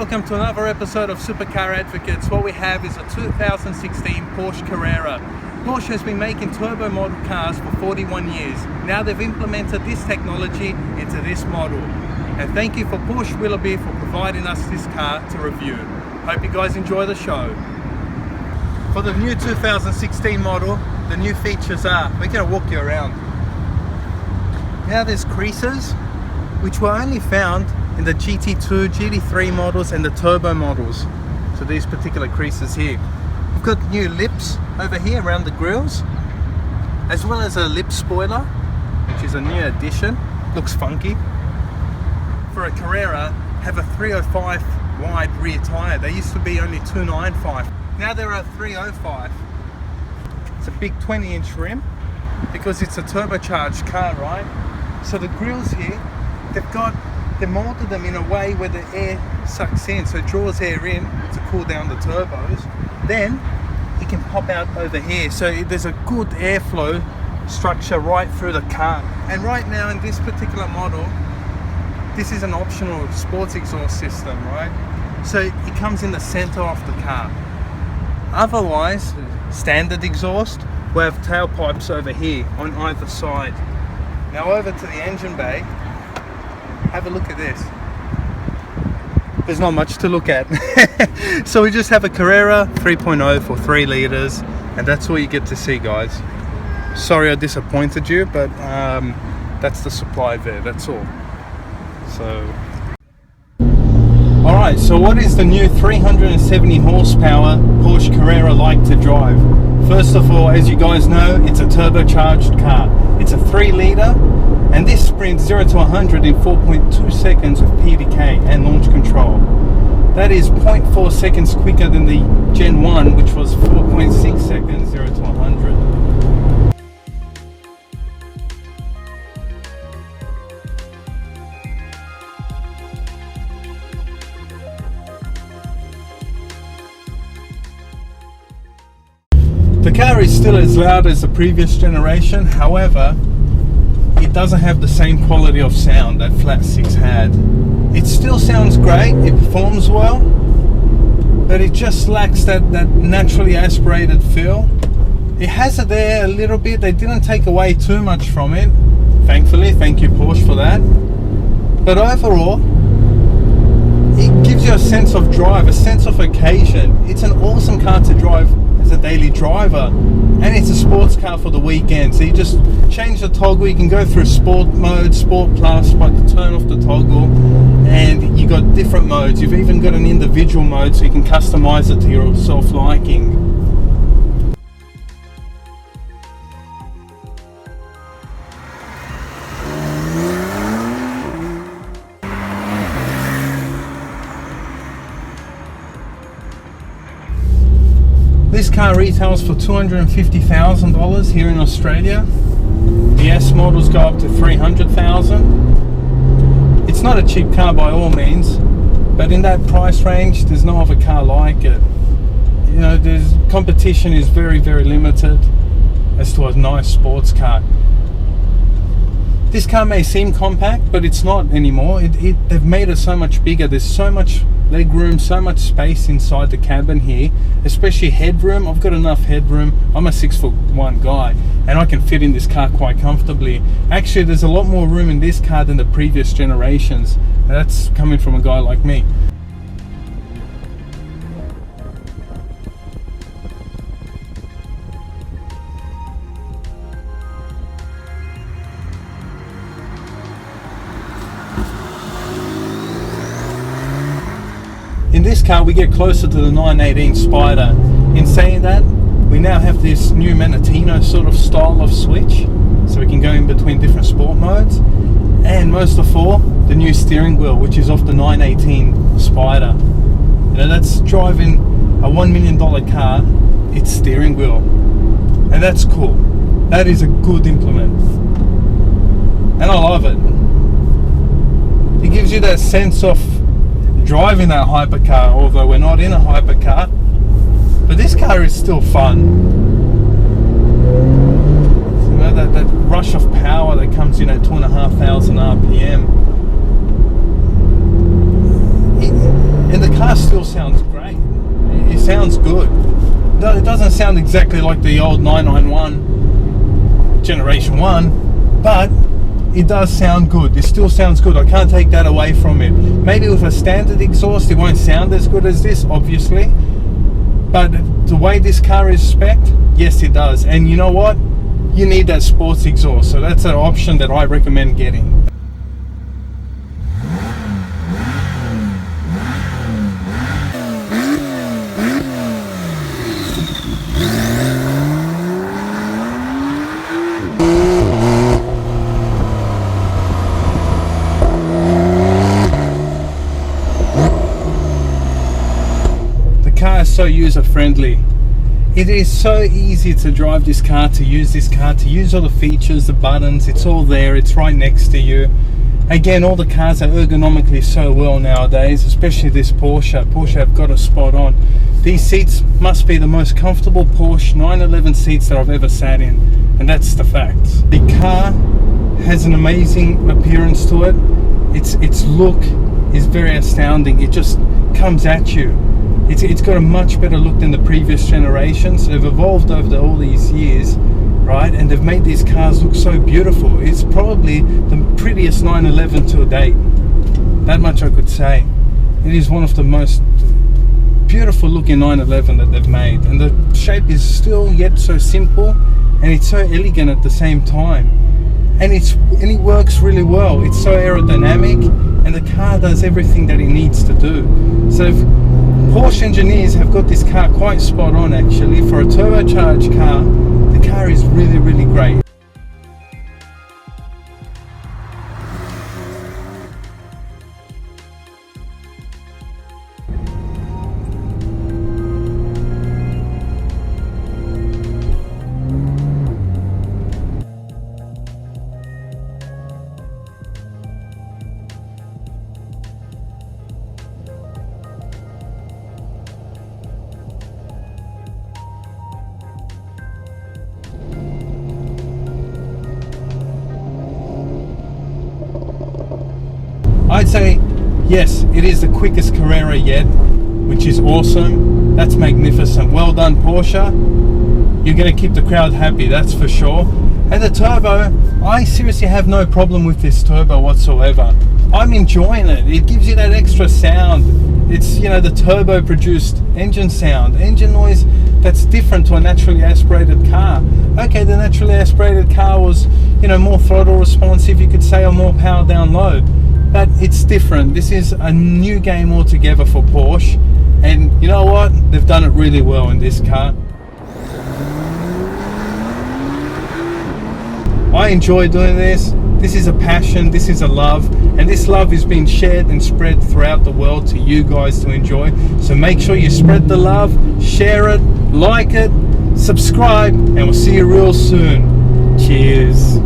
welcome to another episode of Supercar Advocates. What we have is a 2016 Porsche Carrera. Porsche has been making turbo model cars for 41 years. Now they've implemented this technology into this model. And thank you for Porsche Willoughby for providing us this car to review. Hope you guys enjoy the show. For the new 2016 model, the new features are, we're going to walk you around. Now there's creases, which were only found in the GT2, GT3 models and the turbo models. So these particular creases here. We've got new lips over here around the grills, as well as a lip spoiler, which is a new addition. Looks funky. For a Carrera, have a 305 wide rear tyre. They used to be only 295. Now they're a 305. It's a big 20-inch rim because it's a turbocharged car, right? So the grills here, they molded them in a way where the air sucks in, so it draws air in to cool down the turbos. Then it can pop out over here, so there's a good airflow structure right through the car. And right now in this particular model, this is an optional sports exhaust system, right? So it comes in the center of the car. Otherwise, standard exhaust will have tailpipes over here on either side. Now over to the engine bay. Have a look at this. There's not much to look at. So we just have a Carrera 3.0 for 3 litres, and that's all you get to see, guys. Sorry I disappointed you, but that's the supply there, that's all. So alright, so what is the new 370 horsepower Porsche Carrera like to drive? First of all, as you guys know, it's a turbocharged car. It's a 3 litre, and this sprints 0 to 100 in 4.2 seconds with PDK and launch control. That is 0.4 seconds quicker than the Gen 1, which was 4.6 seconds 0 to 100. The car is still as loud as the previous generation, however, it doesn't have the same quality of sound that Flat 6 had. It still sounds great, it performs well, but it just lacks that naturally aspirated feel. It has it there a little bit. They didn't take away too much from it, thankfully. Thank you, Porsche, for that. But overall, it gives you a sense of drive, a sense of occasion. It's an awesome car to drive as a daily driver, and it's a sports car for the weekend. So you just change the toggle, you can go through sport mode, sport plus, but turn off the toggle, and you got different modes. You've even got an individual mode, so you can customize it to your self-liking. This car retails for $250,000 here in Australia. The S models go up to $300,000. It's not a cheap car by all means, but in that price range, there's no other car like it. You know, competition is very, very limited as to a nice sports car. This car may seem compact, but it's not anymore. They've made it so much bigger. There's so much leg room, so much space inside the cabin here, especially headroom. I've got enough headroom. I'm a 6'1" guy, and I can fit in this car quite comfortably. Actually, there's a lot more room in this car than the previous generations, and that's coming from a guy like me. In this car we get closer to the 918 Spider. In saying that, we now have this new Menatino sort of style of switch, so we can go in between different sport modes, and most of all, the new steering wheel, which is off the 918 Spider. You know, that's driving a $1 million car, its steering wheel, and that's cool. That is a good implement, and I love it. It gives you that sense of driving that hypercar, although we're not in a hypercar, but this car is still fun. You know, that rush of power that comes in at 2,500 RPM. and the car still sounds great. It sounds good. It doesn't sound exactly like the old 991 Generation 1, but it does sound good. It still sounds good. I can't take that away from it. Maybe with a standard exhaust it won't sound as good as this, obviously, but the way this car is spec'd, yes it does. And you know what? You need that sports exhaust, so that's an option that I recommend getting. So user friendly. It is so easy to drive this car, to use all the features, the buttons. It's all there, it's right next to you. Again, all the cars are ergonomically so well nowadays, especially this Porsche. Porsche have got a spot on. These seats must be the most comfortable Porsche 911 seats that I've ever sat in, and that's the fact. The car has an amazing appearance to it. Its look is very astounding. It just comes at you. It's got a much better look than the previous generations. They've evolved over all these years, right? And they've made these cars look so beautiful. It's probably the prettiest 911 to date. That much I could say. It is one of the most beautiful looking 911 that they've made. And the shape is still yet so simple, and it's so elegant at the same time. And it works really well. It's so aerodynamic, and the car does everything that it needs to do. So Porsche engineers have got this car quite spot on actually. For a turbocharged car, the car is really, really great. I'd say yes, it is the quickest Carrera yet, which is awesome. That's magnificent. Well done, Porsche. You're going to keep the crowd happy, that's for sure. And the turbo, I seriously have no problem with this turbo whatsoever. I'm enjoying it. It gives you that extra sound. It's, you know, the turbo produced engine sound, engine noise that's different to a naturally aspirated car. Okay, the naturally aspirated car was, you know, more throttle responsive, you could say, or more power down low. But it's different. This is a new game altogether for Porsche, and you know what? They've done it really well in this car. I enjoy doing this. This is a passion, this is a love, and this love is being shared and spread throughout the world to you guys to enjoy. So make sure you spread the love, share it, like it, subscribe, and we'll see you real soon. Cheers.